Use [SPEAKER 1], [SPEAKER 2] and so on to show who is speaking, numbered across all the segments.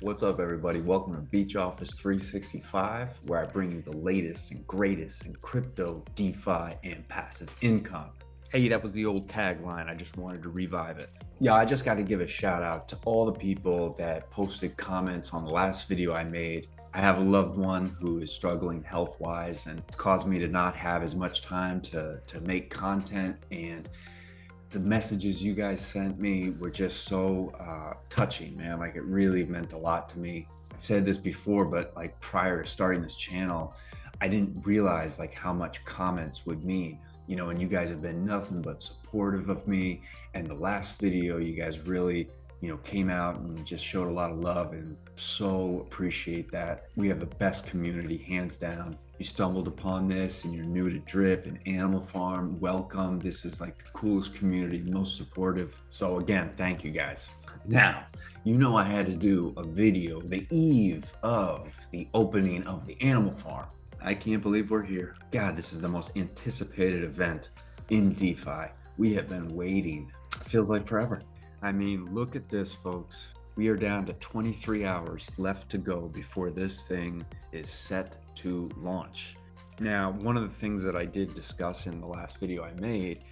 [SPEAKER 1] What's up, everybody? Welcome to Beach Office 365, where I bring you the latest and greatest in crypto, DeFi, and passive income. Hey, that was the old tagline. I just wanted to revive it. Yeah, I just got to give a shout out to all the people that posted comments on the last video I made. I have a loved one who is struggling health-wise, and it's caused me to not have as much time to make content, and the messages you guys sent me were just so touching, man. Like, it really meant a lot to me. I've said this before, but like prior to starting this channel, I didn't realize like how much comments would mean, you know, and you guys have been nothing but supportive of me. And the last video, you guys really, you know, came out and just showed a lot of love, and so appreciate that. We have the best community, hands down. You stumbled upon this and you're new to Drip and Animal Farm, welcome. This is like the coolest community, most supportive. So again, thank you guys. Now, you know I had to do a video the eve of the opening of the Animal Farm. I can't believe we're here. God, this is the most anticipated event in DeFi. We have been waiting. It feels like forever. I mean, look at this, folks. We are down to 23 hours left to go before this thing is set to launch. Now, one of the things that I did discuss in the last video I made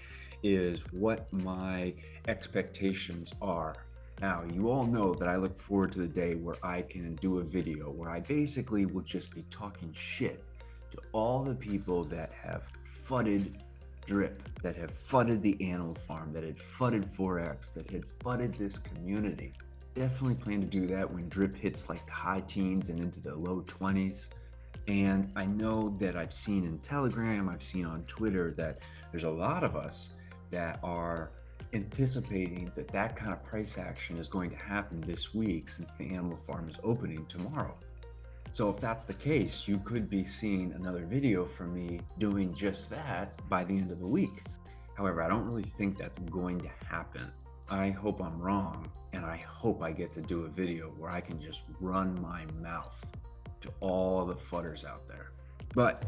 [SPEAKER 1] is what my expectations are. Now, you all know that I look forward to the day where I can do a video where I basically will just be talking shit to all the people that have fudded Drip, that have fudded the Animal Farm, that had fudded Forex, that had fudded this community. Definitely plan to do that when Drip hits like the high teens and into the low 20s. And I know that I've seen in Telegram, I've seen on Twitter that there's a lot of us that are anticipating that that kind of price action is going to happen this week, since the Animal Farm is opening tomorrow. So if that's the case, you could be seeing another video from me doing just that by the end of the week. However, I don't really think that's going to happen. I hope I'm wrong, and I hope I get to do a video where I can just run my mouth to all the fudders out there. But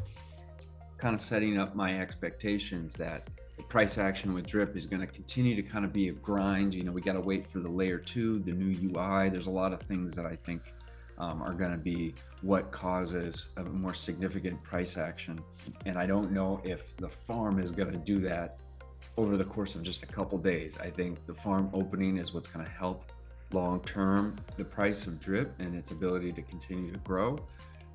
[SPEAKER 1] kind of setting up my expectations that the price action with Drip is going to continue to kind of be a grind. You know, we got to wait for the layer 2, the new UI. There's a lot of things that I think are going to be what causes a more significant price action. And I don't know if the farm is going to do that over the course of just a couple days. I think the farm opening is what's going to help long-term the price of Drip and its ability to continue to grow.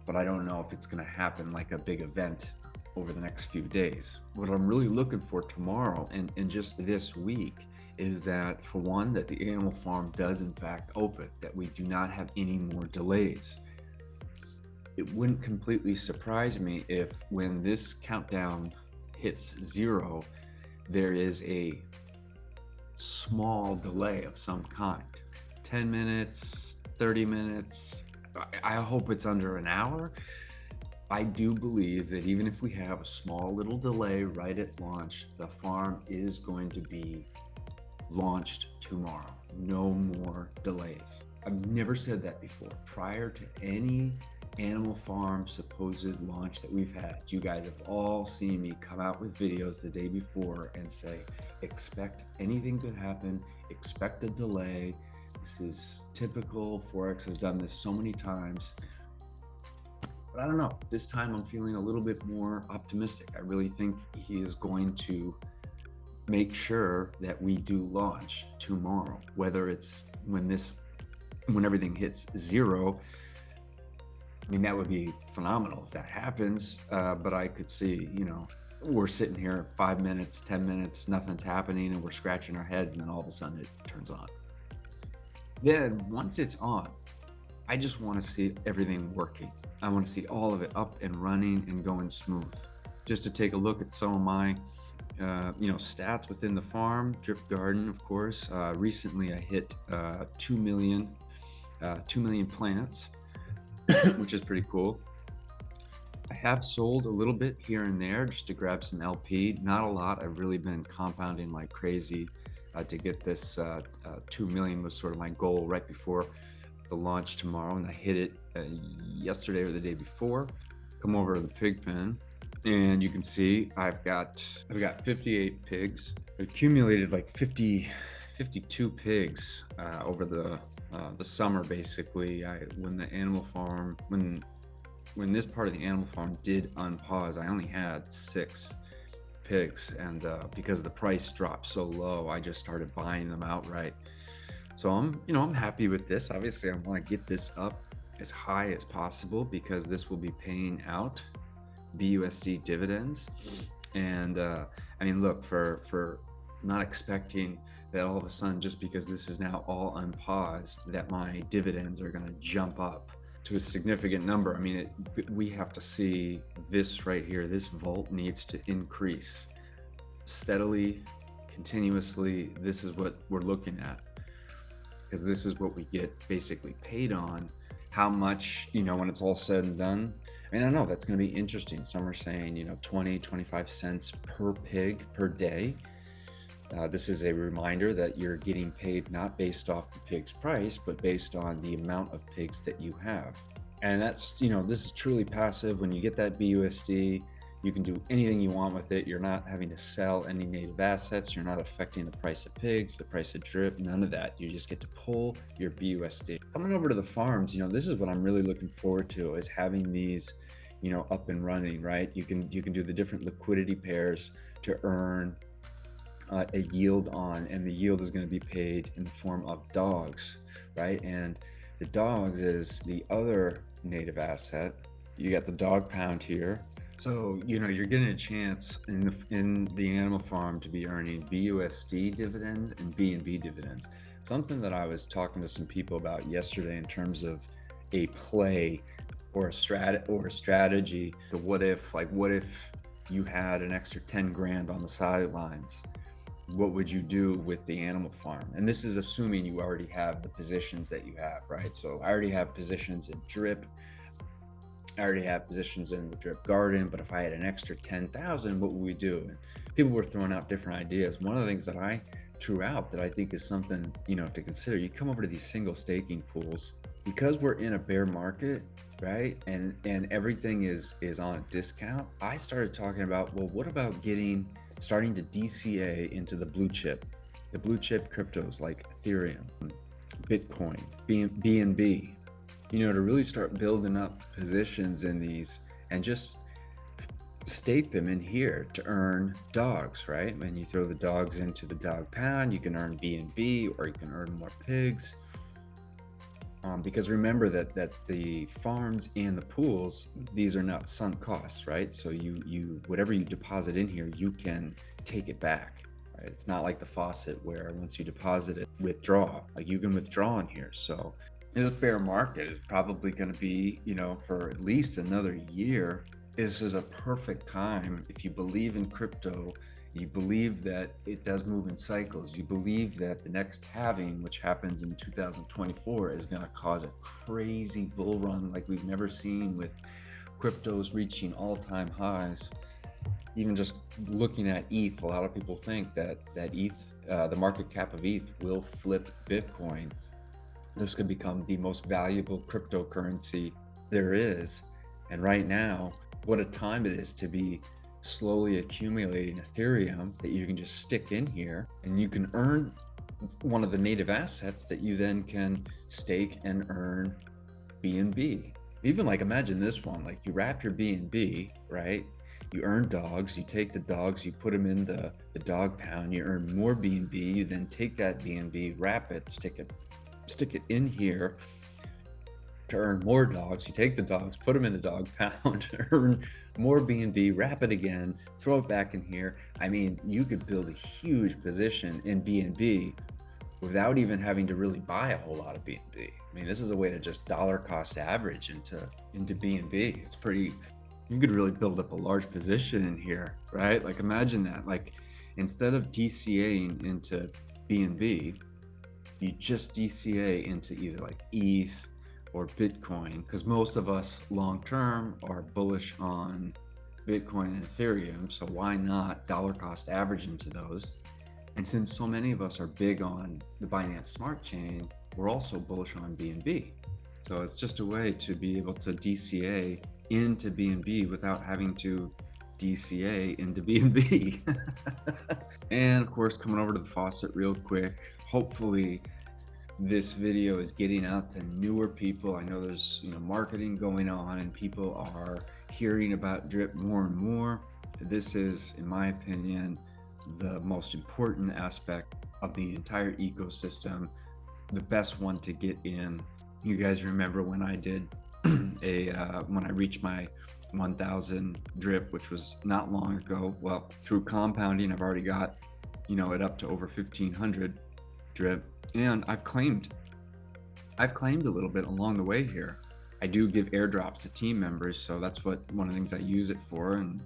[SPEAKER 1] But I don't know if it's going to happen like a big event over the next few days. What I'm really looking for tomorrow and just this week is that, for one, that the Animal Farm does in fact open, that we do not have any more delays. It wouldn't completely surprise me if when this countdown hits 0, there is a small delay of some kind. 10 minutes, 30 minutes. I hope it's under an hour. I do believe that even if we have a small little delay right at launch, the farm is going to be launched tomorrow. No more delays. I've never said that before. Prior to any Animal Farm supposed launch that we've had, you guys have all seen me come out with videos the day before and say, expect anything could happen, expect a delay. This is typical. Forex has done this so many times. But I don't know, this time I'm feeling a little bit more optimistic. I really think he is going to make sure that we do launch tomorrow, whether it's when everything hits 0. I mean, that would be phenomenal if that happens. But I could see, you know, we're sitting here 5 minutes, 10 minutes, nothing's happening, and we're scratching our heads, and then all of a sudden it turns on. Then once it's on, I just want to see everything working. I want to see all of it up and running and going smooth. Just to take a look at some of my stats within the farm, Drip Garden, of course. Recently I hit 2 million plants, which is pretty cool. I have sold a little bit here and there just to grab some LP, not a lot. I've really been compounding like crazy to get this 2 million was sort of my goal right before the launch tomorrow, and I hit it yesterday or the day before. Come over to the pig pen. And you can see I've got 58 pigs. I accumulated like 52 pigs over the summer. Basically, when the animal farm, when this part of the animal farm did unpause, I only had 6 pigs, and because the price dropped so low, I just started buying them outright. So I'm happy with this. Obviously, I want to get this up as high as possible because this will be paying out BUSD dividends. And I mean, look, for not expecting that all of a sudden, just because this is now all unpaused, that my dividends are going to jump up to a significant number. I mean, we have to see this right here. This volt needs to increase steadily, continuously. This is what we're looking at, because this is what we get basically paid on. How much, when it's all said and done. I mean, I know that's going to be interesting. Some are saying, 20, 25 cents per pig per day. This is a reminder that you're getting paid not based off the pig's price, but based on the amount of pigs that you have. And that's, this is truly passive. When you get that BUSD, you can do anything you want with it. You're not having to sell any native assets. You're not affecting the price of pigs, the price of drip, none of that. You just get to pull your BUSD. Coming over to the farms, this is what I'm really looking forward to, is having these, up and running, right? You can do the different liquidity pairs to earn a yield on, and the yield is going to be paid in the form of dogs, right? And the dogs is the other native asset. You got the dog pound here. So, you're getting a chance in the animal farm to be earning BUSD dividends and BNB dividends. Something that I was talking to some people about yesterday in terms of a play or a strategy. The what if you had an extra 10 grand on the sidelines? What would you do with the animal farm? And this is assuming you already have the positions that you have, right? So I already have positions in drip. I already have positions in the drip garden, but if I had an extra 10,000, what would we do? And people were throwing out different ideas. One of the things that I threw out that I think is something, to consider, you come over to these single staking pools, because we're in a bear market, right? And everything is on a discount. I started talking about, well, what about starting to DCA into the blue chip cryptos like Ethereum, Bitcoin, BNB, to really start building up positions in these and just stake them in here to earn dogs, right? When you throw the dogs into the dog pound, you can earn BNB, or you can earn more pigs. Because remember that the farms and the pools, these are not sunk costs, right? So you whatever you deposit in here, you can take it back, right? It's not like the Faucet where once you deposit it, withdraw. Like, you can withdraw in here. So this bear market is probably going to be, for at least another year. This is a perfect time if you believe in crypto. You believe that it does move in cycles. You believe that the next halving, which happens in 2024, is going to cause a crazy bull run like we've never seen, with cryptos reaching all-time highs. Even just looking at ETH, a lot of people think that ETH, the market cap of ETH, will flip Bitcoin. This could become the most valuable cryptocurrency there is. And right now, what a time it is to be slowly accumulating Ethereum that you can just stick in here, and you can earn one of the native assets that you then can stake and earn BNB. Even imagine this one, you wrap your BNB, right? You earn dogs, you take the dogs, you put them in the dog pound, you earn more BNB, you then take that BNB, wrap it, stick it in here to earn more dogs. You take the dogs, put them in the dog pound, earn more BNB, wrap it again, throw it back in here. I mean, you could build a huge position in BNB without even having to really buy a whole lot of BNB. I mean, this is a way to just dollar cost average into BNB. It's pretty, you could really build up a large position in here, right? Imagine that, instead of DCAing into BNB, you just DCA into either ETH or Bitcoin, because most of us long-term are bullish on Bitcoin and Ethereum. So why not dollar cost average into those? And since so many of us are big on the Binance Smart Chain, we're also bullish on BNB. So it's just a way to be able to DCA into BNB without having to DCA into B&B. And of course, coming over to the faucet real quick, hopefully this video is getting out to newer people. I know there's marketing going on and people are hearing about drip more and more. This is, in my opinion, the most important aspect of the entire ecosystem, the best one to get in. You guys remember when I did when I reached my 1,000 drip, which was not long ago. Well, through compounding, I've already got it up to over 1,500 drip, and I've claimed a little bit along the way here. I do give airdrops to team members, so that's one of the things I use it for, and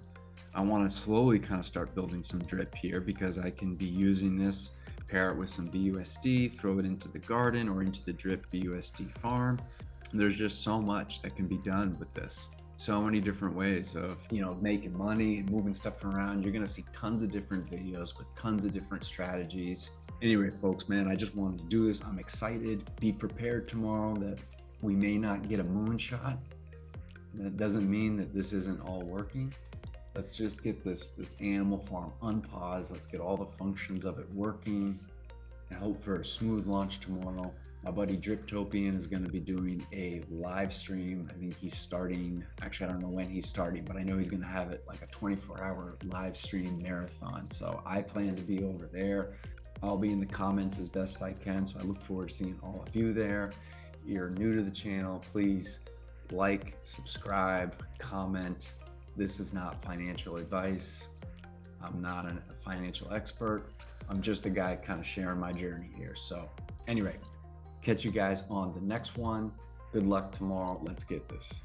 [SPEAKER 1] I want to slowly kind of start building some drip here because I can be using this, pair it with some BUSD, throw it into the garden or into the drip BUSD farm. There's just so much that can be done with this. So many different ways of making money and moving stuff around. You're gonna see tons of different videos with tons of different strategies. Anyway, folks, man, I just wanted to do this. I'm excited. Be prepared tomorrow that we may not get a moonshot. That doesn't mean that this isn't all working. Let's just get this animal farm unpaused. Let's get all the functions of it working. I hope for a smooth launch tomorrow. My buddy Driptopian is going to be doing a live stream. I think he's starting, actually I don't know when he's starting, but I know he's going to have it like a 24-hour live stream marathon. So I plan to be over there. I'll be in the comments as best I can. So I look forward to seeing all of you there. If you're new to the channel, please like, subscribe, comment. This is not financial advice. I'm not a financial expert. I'm just a guy kind of sharing my journey here. So anyway, catch you guys on the next one. Good luck tomorrow. Let's get this.